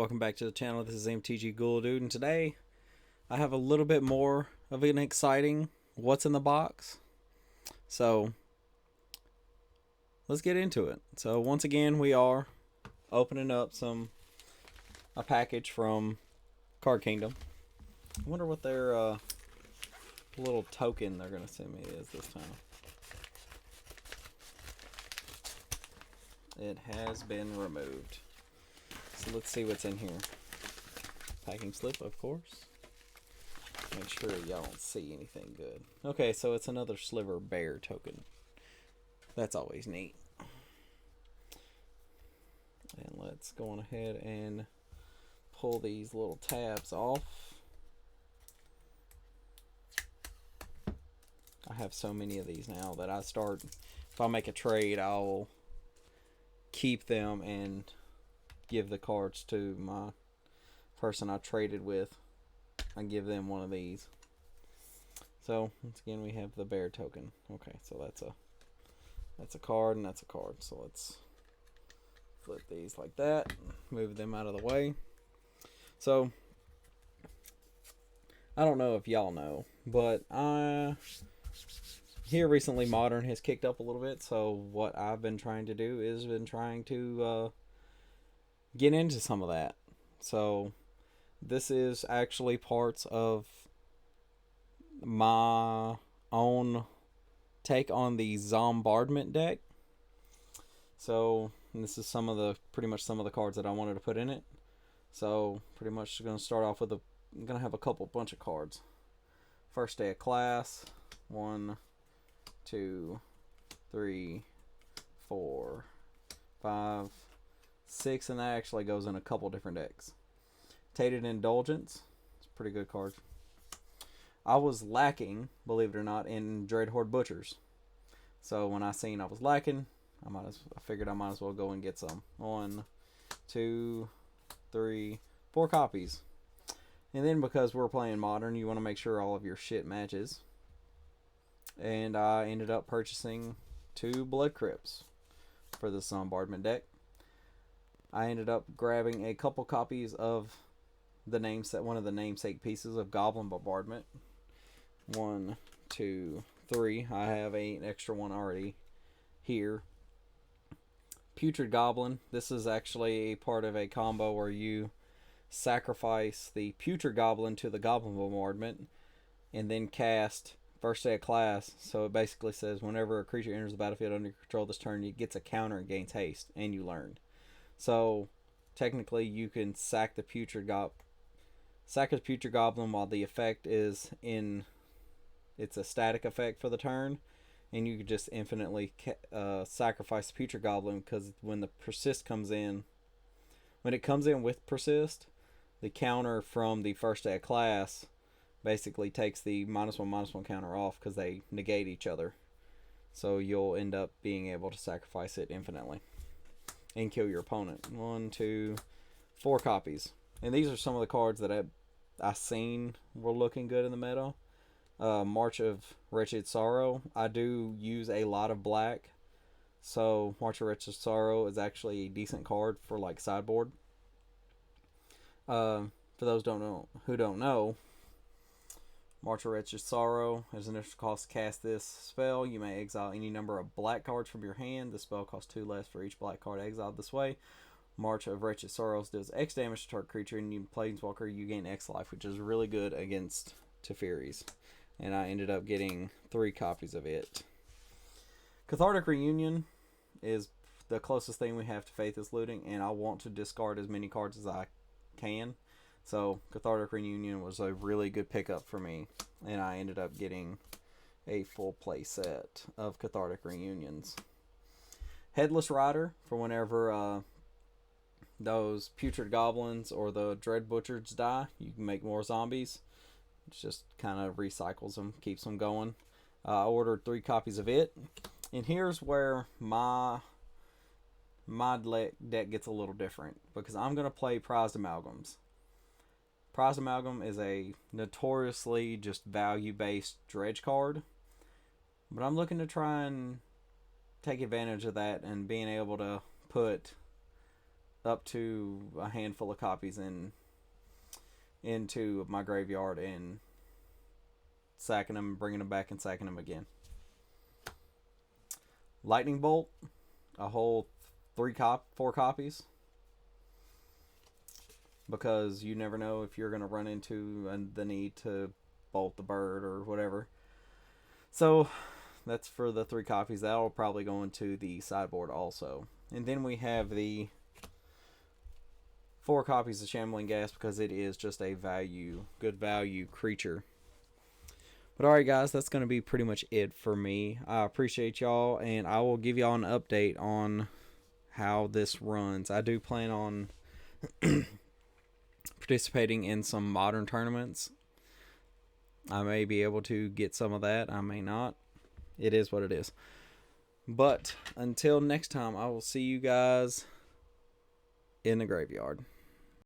welcome back to the channel. This is MTG Ghoul Dude, and today I have a little bit more of an exciting what's in the box. So let's get into it. So once again, we are opening up a package from Card Kingdom. I wonder what their little token they're gonna send me is this time. It has been removed. So let's see what's in here. Packing slip, of course. Make sure y'all don't see anything good. Okay, so it's another Sliver Bear token. That's always neat. And let's go on ahead and pull these little tabs off. I have so many of these now that if I make a trade, I'll keep them and give the cards to my person I traded with. I give them one of these. So once again, we have the bear token. Okay, so that's a card and that's a card. So let's flip these like that, move them out of the way. So I don't know if y'all know, but here recently Modern has kicked up a little bit. So what I've been trying to do is get into some of that. So this is actually parts of my own take on the Zombarbment deck. So this is pretty much some of the cards that I wanted to put in it. So pretty much going to start off with I'm going to have a bunch of cards. First day of class. 1, 2, 3, 4, 5, 6, and that actually goes in a couple different decks. Tainted Indulgence. It's a pretty good card. I was lacking, believe it or not, in Dreadhorde Butchers. So when I seen I was lacking, I figured I might as well go and get some. 1, 2, 3, 4 copies. And then because we're playing Modern, you want to make sure all of your shit matches. And I ended up purchasing 2 Blood Crypts for the Zombarbment deck. I ended up grabbing a couple copies of one of the namesake pieces of Goblin Bombardment. 1, 2, 3. I have an extra one already here. Putrid Goblin. This is actually a part of a combo where you sacrifice the Putrid Goblin to the Goblin Bombardment and then cast first day of class. So it basically says whenever a creature enters the battlefield under your control this turn, it gets a counter and gains haste, and you learned. So technically you can sack the Putrid Goblin while the effect is it's a static effect for the turn, and you could just infinitely sacrifice the Putrid Goblin, because when the persist comes in, when it comes in with persist, the counter from the first day of class basically takes the -1/-1 counter off because they negate each other. So you'll end up being able to sacrifice it infinitely and kill your opponent. 1, 2, 4 copies. And these are some of the cards that I seen were looking good in the meta. March of Wretched Sorrow. I do use a lot of black, so March of Wretched Sorrow is actually a decent card for like sideboard. For those who don't know, March of Wretched Sorrow, as an initial cost to cast this spell, you may exile any number of black cards from your hand. The spell costs 2 less for each black card exiled this way. March of Wretched Sorrows does X damage to target creature, and you Planeswalker, you gain X life, which is really good against Tefiris. And I ended up getting 3 copies of it. Cathartic Reunion is the closest thing we have to Faithless Looting, and I want to discard as many cards as I can. So Cathartic Reunion was a really good pickup for me, and I ended up getting a full play set of Cathartic Reunions. Headless Rider, for whenever those Putrid Goblins or the Dread Butchers die, you can make more zombies. It just kind of recycles them, keeps them going. I ordered 3 copies of it, and here's where my deck gets a little different, because I'm going to play Prized Amalgams. Prized Amalgam is a notoriously just value-based dredge card, but I'm looking to try and take advantage of that and being able to put up to a handful of copies into my graveyard and sacking them, bringing them back and sacking them again. Lightning Bolt, a whole 4 copies, because you never know if you're going to run into the need to bolt the bird or whatever. So that's for the 3 copies. That'll probably go into the sideboard also. And then we have the 4 copies of Shambling Gas, because it is just a good value creature. But alright guys, that's going to be pretty much it for me. I appreciate y'all, and I will give y'all an update on how this runs. I do plan on participating in some modern tournaments. I may be able to get some of that. I may not. It is what it is. But until next time, I will see you guys in the graveyard.